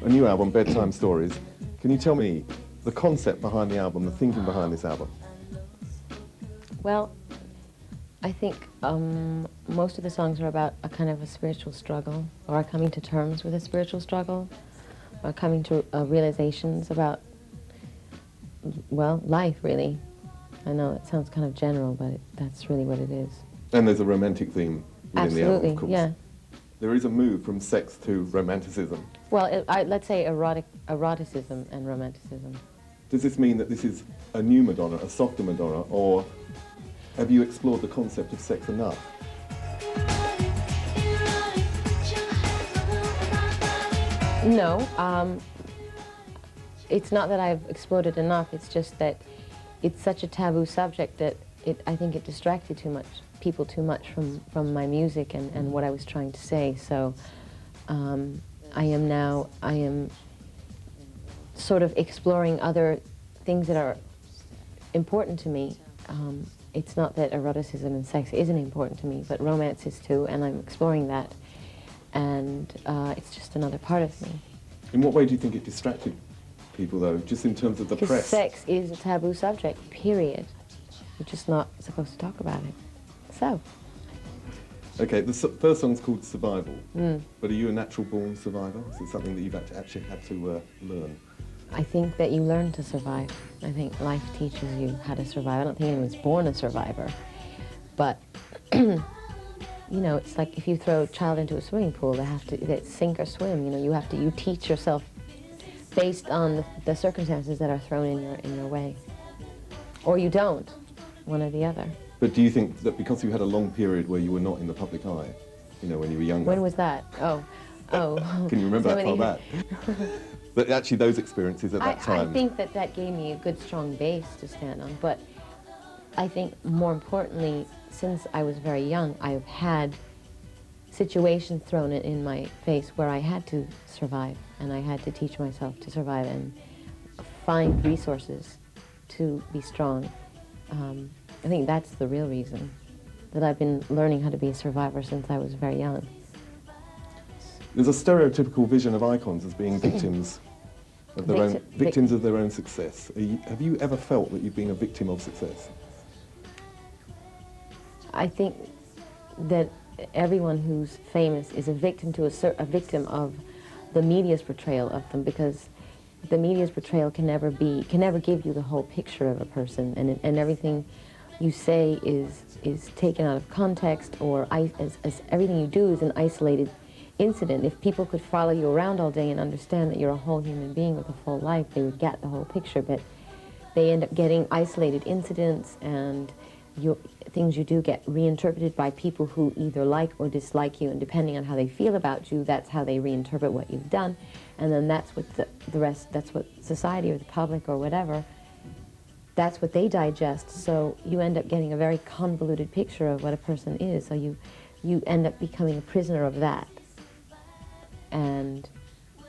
a new album, Bedtime Stories. Can you tell me the concept behind the album, the thinking behind this album? Well, I think most of the songs are about a kind of a spiritual struggle, or coming to terms with a spiritual struggle, or coming to realizations about, well, life, really. I know it sounds kind of general, but that's really what it is. And there's a romantic theme within the album, of course. Yeah. There is a move from sex to romanticism. Well, let's say eroticism and romanticism. Does this mean that this is a new Madonna, a softer Madonna, or have you explored the concept of sex enough? No, it's not that I've explored it enough, it's just that it's such a taboo subject that I think it distracted people too much from my music and what I was trying to say. So I am sort of exploring other things that are important to me. It's not that eroticism and sex isn't important to me, but romance is too, and I'm exploring that. And it's just another part of me. In what way do you think it distracted people, though, just in terms of the press? Because sex is a taboo subject, period. We're just not supposed to talk about it. So. Okay, the first song's called Survival. But are you a natural-born survivor? Is it something that you've actually had to learn? I think that you learn to survive. I think life teaches you how to survive. I don't think anyone's born a survivor. But, you know, it's like if you throw a child into a swimming pool, they sink or swim. You know, you teach yourself based on the circumstances that are thrown in your way. Or you don't, one or the other. But do you think that because you had a long period where you were not in the public eye, you know, when you were younger? When was that? Oh. Can you remember that far back? But actually those experiences at that time. I think that gave me a good, strong base to stand on. But I think more importantly, since I was very young, I've had situations thrown in my face where I had to survive, and I had to teach myself to survive and find resources to be strong. I think that's the real reason that I've been learning how to be a survivor since I was very young. There's a stereotypical vision of icons as being victims of their own success. Have you ever felt that you've been a victim of success? I think that everyone who's famous is a victim a victim of the media's portrayal of them, because the media's portrayal can never give you the whole picture of a person, and everything you say is taken out of context, or as everything you do is an isolated incident. If people could follow you around all day and understand that you're a whole human being with a full life, they would get the whole picture, but they end up getting isolated incidents, and things you do get reinterpreted by people who either like or dislike you, and depending on how they feel about you, that's how they reinterpret what you've done, and then that's what the rest, that's what society or the public or whatever, that's what they digest. So you end up getting a very convoluted picture of what a person is, so you end up becoming a prisoner of that. And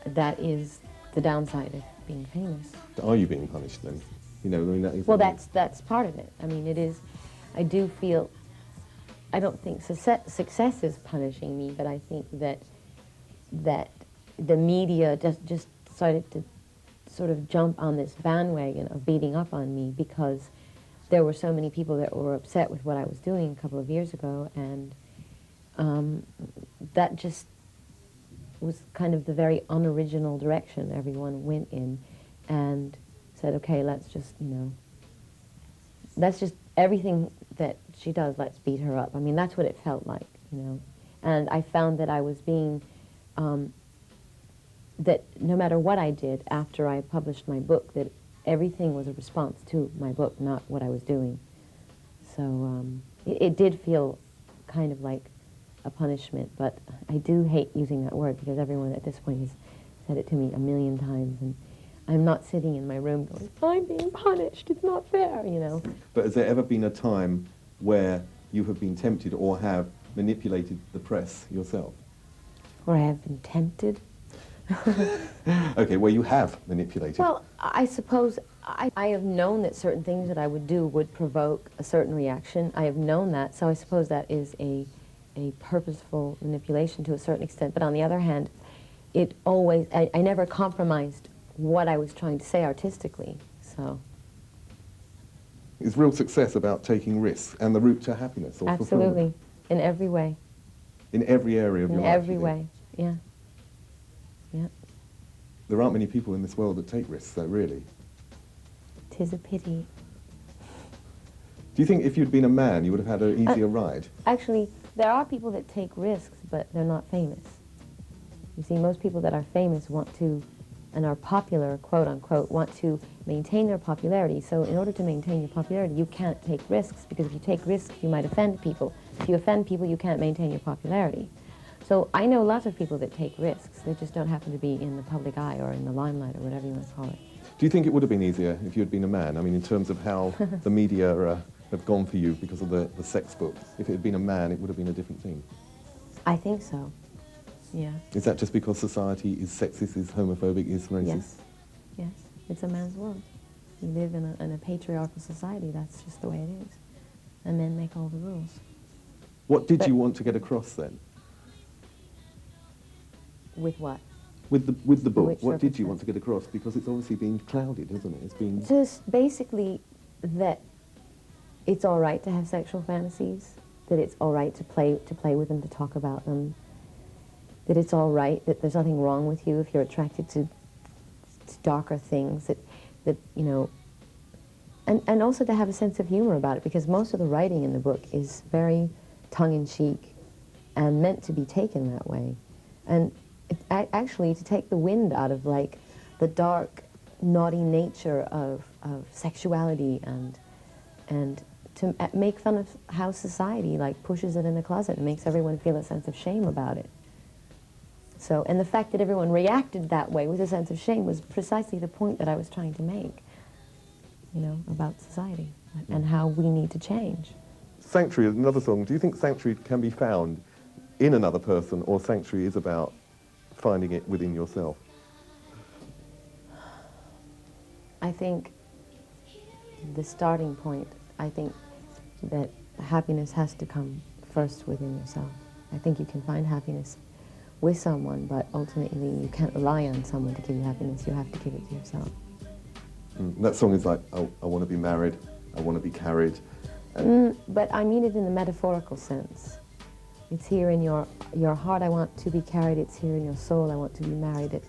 that is the downside of being famous. Are you being punished then? You know, I mean, that is. Well, that's part of it. I mean, it is. I do feel. I don't think success is punishing me, but I think that the media just started to sort of jump on this bandwagon of beating up on me, because there were so many people that were upset with what I was doing a couple of years ago, and that just was kind of the very unoriginal direction everyone went in, and said, okay, let's just everything that she does, let's beat her up. I mean, that's what it felt like, you know. And I found that I was being, that no matter what I did after I published my book, that everything was a response to my book, not what I was doing. So it did feel kind of like a punishment, but I do hate using that word, because everyone at this point has said it to me a million times, and I'm not sitting in my room going, I'm being punished, it's not fair, you know. But has there ever been a time where you have been tempted or have manipulated the press yourself? Or I have been tempted? Okay, well, you have manipulated. Well, I suppose I have known that certain things that I would do would provoke a certain reaction. I have known that, so I suppose that is a purposeful manipulation to a certain extent. But on the other hand, it always, I never compromised what I was trying to say artistically, so. Is real success about taking risks and the route to happiness or fulfillment? Absolutely, in every way. In every area of your life? In every way, yeah. Yeah. There aren't many people in this world that take risks, though, really. 'Tis a pity. Do you think if you'd been a man, you would have had an easier ride? Actually, there are people that take risks, but they're not famous. You see, most people that are famous want to, and are popular, quote unquote, want to maintain their popularity. So in order to maintain your popularity, you can't take risks, because if you take risks, you might offend people. If you offend people, you can't maintain your popularity. So I know lots of people that take risks. They just don't happen to be in the public eye or in the limelight or whatever you want to call it. Do you think it would have been easier if you had been a man? I mean, in terms of how the media have gone for you because of the sex book. If it had been a man, it would have been a different thing. I think so, yeah. Is that just because society is sexist, is homophobic, is racist? Yes, yes. It's a man's world. You live in a patriarchal society. That's just the way it is. And men make all the rules. What did you want to get across then? With what? With the book, Which what did you circumstance? want to get across? Because it's obviously been clouded, hasn't it? It's been... Just basically that it's all right to have sexual fantasies, that it's all right to play with them, to talk about them, that it's all right, that there's nothing wrong with you if you're attracted to darker things, that you know, and also to have a sense of humor about it, because most of the writing in the book is very tongue-in-cheek and meant to be taken that way. And actually to take the wind out of like the dark, naughty nature of sexuality and to make fun of how society like pushes it in the closet and makes everyone feel a sense of shame about it. So, and the fact that everyone reacted that way with a sense of shame was precisely the point that I was trying to make, you know, about society and how we need to change. Sanctuary is another song. Do you think sanctuary can be found in another person, or sanctuary is about finding it within yourself? I think the starting point, I think that happiness has to come first within yourself. I think you can find happiness with someone, but ultimately you can't rely on someone to give you happiness. You have to give it to yourself. That song is like, I want to be married, I want to be carried. But I mean it in the metaphorical sense. It's here in your heart, I want to be carried. It's here in your soul, I want to be married.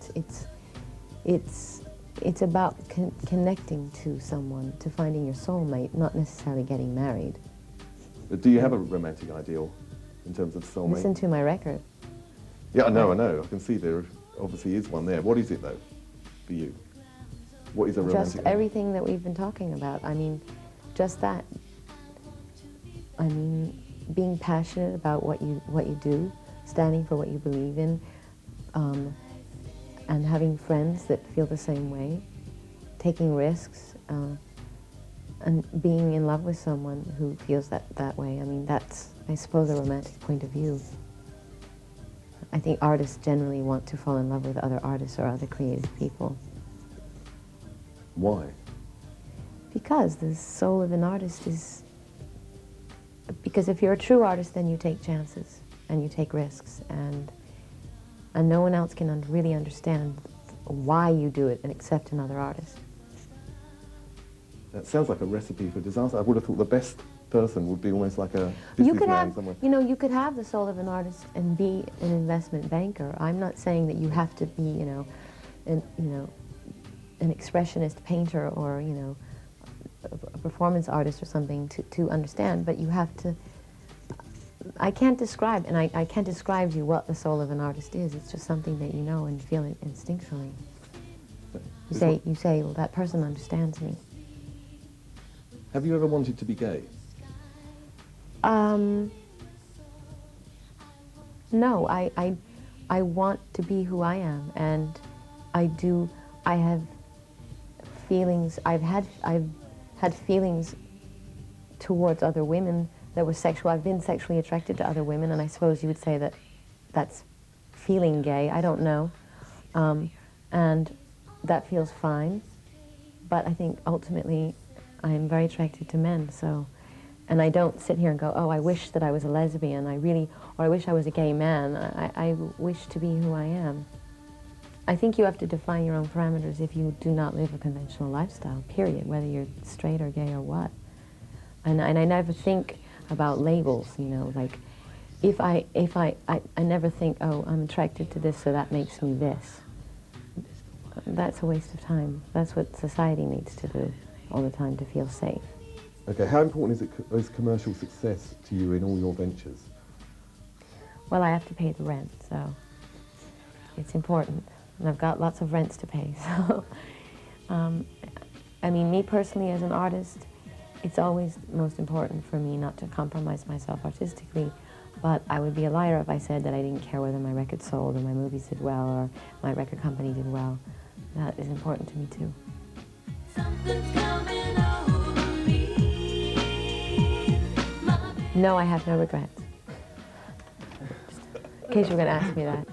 It's about connecting to someone, to finding your soulmate, not necessarily getting married. But do you have a romantic ideal in terms of soulmate? Listen to my record. Yeah, I know. I can see there obviously is one there. What is it, though, for you? What is a romantic Just ideal? everything that we've been talking about. I mean, just that. I mean, being passionate about what you do, standing for what you believe in, and having friends that feel the same way, taking risks, and being in love with someone who feels that way. I mean, that's, I suppose, a romantic point of view. I think artists generally want to fall in love with other artists or other creative people. Why? Because the soul of an artist is... Because if you're a true artist, then you take chances and you take risks, and no one else can really understand why you do it except another artist. That sounds like a recipe for disaster. I would have thought the best person would be almost like a businessman somewhere. You know, you could have the soul of an artist and be an investment banker. I'm not saying that you have to be, an expressionist painter or, a performance artist or something to understand, but you have to... I can't describe, and I can't describe to you what the soul of an artist is. It's just something that you know and feel it instinctually. You say, well, that person understands me. Have you ever wanted to be gay? No, I want to be who I am, and I have feelings, I've had feelings towards other women that were sexual. I've been sexually attracted to other women, and I suppose you would say that that's feeling gay. I don't know. And that feels fine. But I think ultimately I'm very attracted to men, so... And I don't sit here and go, oh, I wish that I was a lesbian, or I wish I was a gay man. I wish to be who I am. I think you have to define your own parameters if you do not live a conventional lifestyle, period, whether you're straight or gay or what. And I never think about labels, you know, like, I never think, oh, I'm attracted to this, so that makes me this. That's a waste of time. That's what society needs to do all the time to feel safe. Okay, how important is commercial success to you in all your ventures? Well, I have to pay the rent, so it's important. And I've got lots of rents to pay, so. I mean, me personally as an artist, it's always most important for me not to compromise myself artistically, but I would be a liar if I said that I didn't care whether my record sold or my movies did well or my record company did well. That is important to me too. Something's coming over me. No, I have no regrets. Just in case you were going to ask me that.